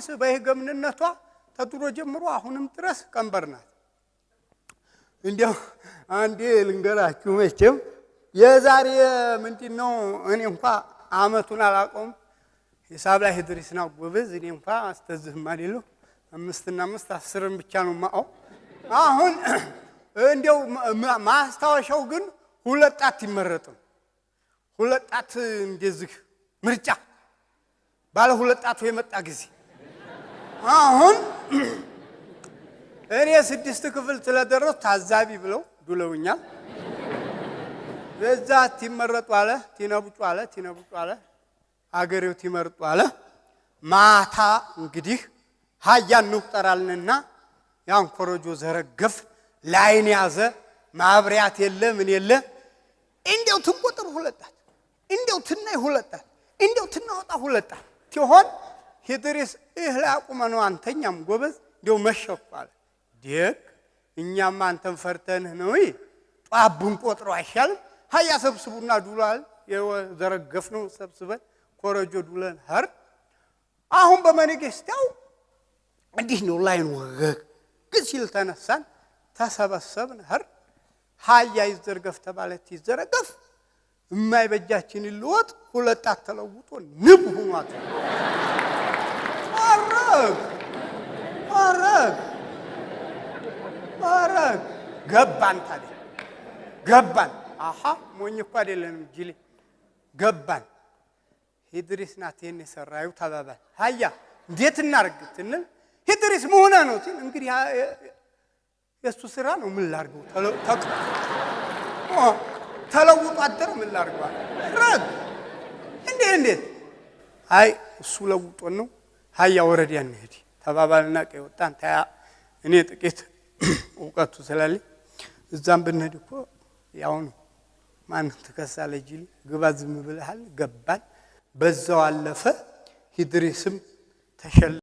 ኢድሪስ በህገምነቷ ተድሮ ጀምሮ አሁንም ድረስ ቀንበር ናት። እንዲያው አንዴ ልንገራችሁ መቼም የዛሬ ምንድነው እኔ እንኳን አመቱን አላውቀውም ሂሳብ ላይ ኢድሪስና ጎበዝ እኔ እንኳን አስተዝህም አይደለም 5 እና 5 10 ብቻ ነው ማው አሁን እንዲያው ማስታወሻው ግን ሁለት ጣት ይመረጥም ሁለት ጣት እንደዚህ ምርጫ ባለ ሁለት ጣቱ የመጣ ጊዜ አሁን እኔ 6 ክፍል ስለደረስ ታዛቢ ብለው ዱለውኛል በዛት ይመረጡ አለ ቲነብጩ አለ አገሬው ይመርጡ አለ ማታ እንግዲህ ሃያን ንቁጠራልንና ያን ኮረጆ ዘረገፍ ላይን ያዘ ማብሪያት የለ ምን የለ እንዴው ትቆጥሩ ሁለጣት እንዴው ትናይ ሁለጣት እንዴው ትናወጣ ሁለጣት ሲሆን ኢድሪስ እህላ ያቁመነው አንተኛም ጎበዝ እንዴው መሸፋል ዲክ እኛም አንተን ፈርተን ነው ጧቡን ቆጥረው አይሻል ሃያ ሰብስቡና ዱላል የዘረገፍነው ሰብስበን ኮረጆ ዱለን ሀር አሁን በመንግስታው እንዲህ ነው ላይን ወገግ ግሲል ተነሳን ተሰበሰብን ሀር ሃያ ይዘርገፍ ተባለት ይዘረገፍ የማይበጃችን ልወጥ ሁለጣት ተለውጦ ንብ ሆኗት አረግ ገባን ታዲያ ገባን አሃ ሞኝ እኮ አይደለንም ጅሊ ገባን ኢድሪስ ናት የኔ ሰራዩ ተባባል ሃያ እንዴት እናርግ ትንል ኢድሪስ መሆነ ነው እንግዲህ የሱ ስራ ነው ምን ላርገው ተለውጦ አደረ ምን ላርገው ረግ እንዴት አይ እሱ ለውጦ ነው ሃያ ወረድ ያን ሄዲ ተባባልና ቀይወጣን ታያ እኔ ጥቂት ወቀቱ ስላለ እዛም ብንሄድ እኮ ያው ነው ማን ተከሳለ ጅል ግባ ዝም ብለሃል ገባን በዛው አለፈ ኢድሪስም ተሸለ